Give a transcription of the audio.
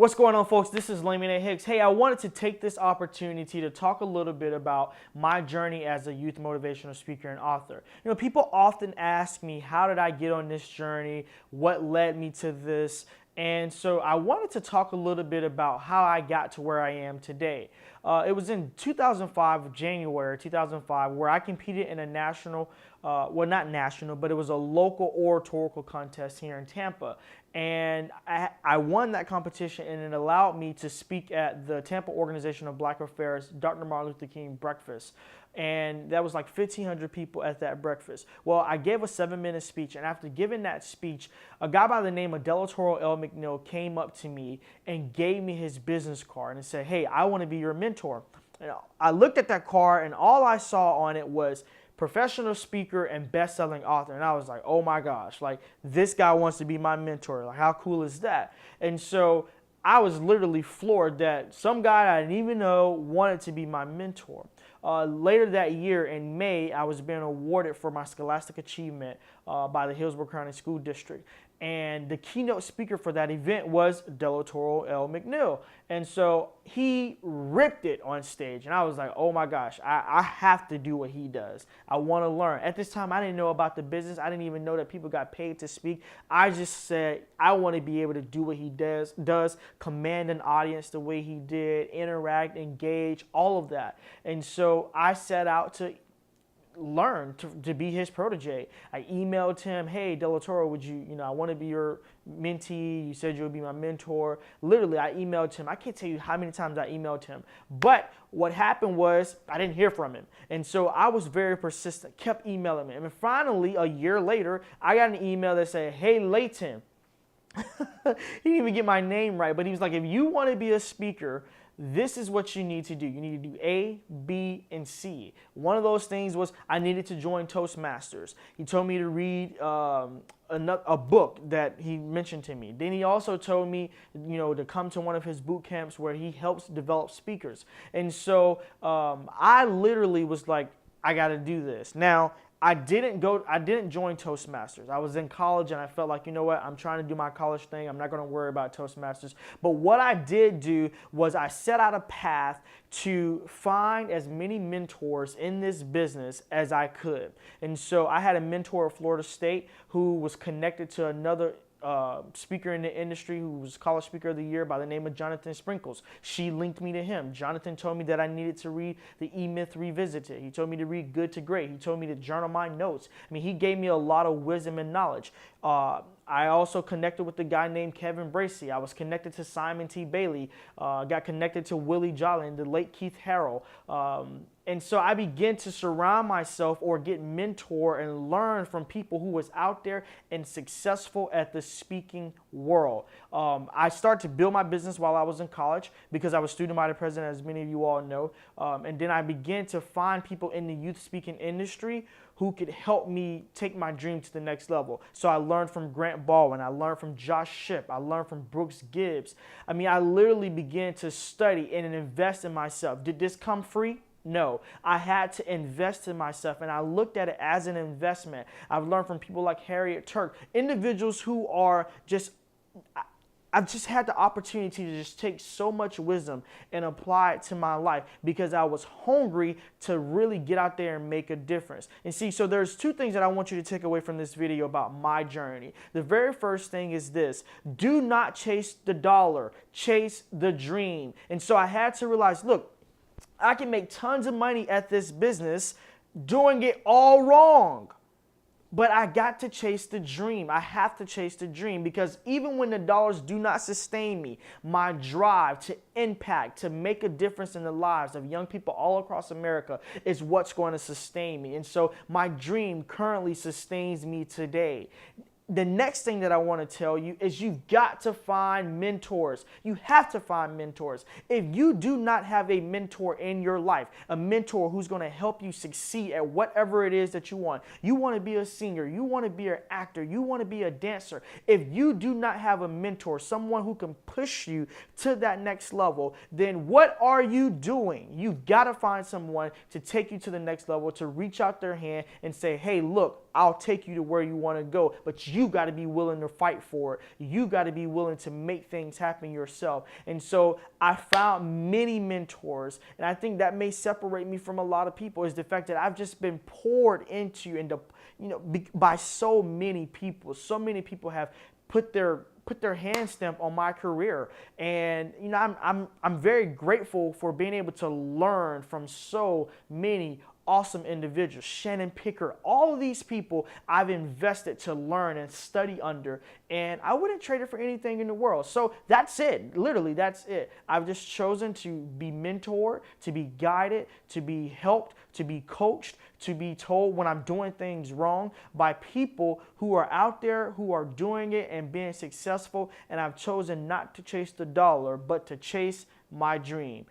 What's going on, folks? This is Laymon Hicks. Hey, I wanted to take this opportunity to talk a little bit about my journey as a youth motivational speaker and author. You know, people often ask me, how did I get on this journey? What led me to this? And so I wanted to talk a little bit about how I got to where I am today. It was in 2005, January 2005, where I competed in a national, well, not national, but it was a local oratorical contest here in Tampa. And I won that competition, and it allowed me to speak at the Tampa Organization of Black Affairs Dr. Martin Luther King breakfast. And that was like 1,500 people at that breakfast. Well, I gave a 7-minute speech, and after giving that speech, a guy by the name of Delatoro L. McNeil came up to me and gave me his business card and said, "Hey, I want to be your mentor." And I looked at that card, and all I saw on it was professional speaker and best-selling author. And I was like, oh my gosh, like, this guy wants to be my mentor. Like, how cool is that? And so I was literally floored that some guy I didn't even know wanted to be my mentor. Later that year in May, I was being awarded for my scholastic achievement by the Hillsborough County School District. And the keynote speaker for that event was Delatoro L. McNeil. And so he ripped it on stage. And I was like, oh my gosh, I have to do what he does. I want to learn. At this time, I didn't know about the business. I didn't even know that people got paid to speak. I just said, I want to be able to do what he does, command an audience the way he did, interact, engage, all of that. And so I set out to learn to be his protege. I emailed him, hey, Delatoro, would you, I want to be your mentee. You said you would be my mentor. Literally, I emailed him. I can't tell you how many times I emailed him. But what happened was I didn't hear from him. And so I was very persistent, kept emailing him. And finally, a year later, I got an email that said, hey, Layton. He didn't even get my name right, but he was like, if you want to be a speaker, this is what you need to do. You need to do A, B, and C. One of those things was I needed to join Toastmasters. He told me to read a book that he mentioned to me. Then he also told me, to come to one of his boot camps where he helps develop speakers. And so I literally was like, I got to do this. Now, I didn't join Toastmasters. I was in college and I felt like, you know what, I'm trying to do my college thing. I'm not going to worry about Toastmasters. But what I did do was I set out a path to find as many mentors in this business as I could. And so I had a mentor at Florida State who was connected to another speaker in the industry who was College Speaker of the Year by the name of Jonathan Sprinkles. She linked me to him. Jonathan told me that I needed to read the E-Myth Revisited. He told me to read Good to Great. He told me to journal my notes. I mean, he gave me a lot of wisdom and knowledge. I also connected with a guy named Kevin Bracey. I was connected to Simon T. Bailey. Got connected to Willie Jolly and the late Keith Harrell. And so I began to surround myself or get mentor and learn from people who was out there and successful at the speaking world. I started to build my business while I was in college because I was student body president, as many of you all know. And then I began to find people in the youth speaking industry who could help me take my dream to the next level. So I learned from Grant Baldwin. I learned from Josh Shipp. I learned from Brooks Gibbs. I mean, I literally began to study and invest in myself. Did this come free? No, I had to invest in myself, and I looked at it as an investment. I've learned from people like Harriet Turk, individuals who are just, I've just had the opportunity to just take so much wisdom and apply it to my life because I was hungry to really get out there and make a difference. And see, so there's two things that I want you to take away from this video about my journey. The very first thing is this: do not chase the dollar, chase the dream. And so I had to realize, look, I can make tons of money at this business doing it all wrong. But I got to chase the dream. I have to chase the dream because even when the dollars do not sustain me, my drive to impact, to make a difference in the lives of young people all across America is what's going to sustain me. And so my dream currently sustains me today. The next thing that I want to tell you is you've got to find mentors. You have to find mentors. If you do not have a mentor in your life, a mentor who's going to help you succeed at whatever it is that you want to be a singer, you want to be an actor, you want to be a dancer. If you do not have a mentor, someone who can push you to that next level, then what are you doing? You've got to find someone to take you to the next level, to reach out their hand and say, hey, look, I'll take you to where you want to go, but you got to be willing to fight for it. You got to be willing to make things happen yourself. And so I found many mentors, and I think that may separate me from a lot of people, is the fact that I've just been poured into and by so many people. So many people have put their hand stamp on my career, and I'm very grateful for being able to learn from so many awesome individuals. Shannon Picker, all of these people I've invested to learn and study under, and I wouldn't trade it for anything in the world. So that's it. Literally, that's it. I've just chosen to be mentored, to be guided, to be helped, to be coached, to be told when I'm doing things wrong by people who are out there, who are doing it and being successful, and I've chosen not to chase the dollar, but to chase my dream.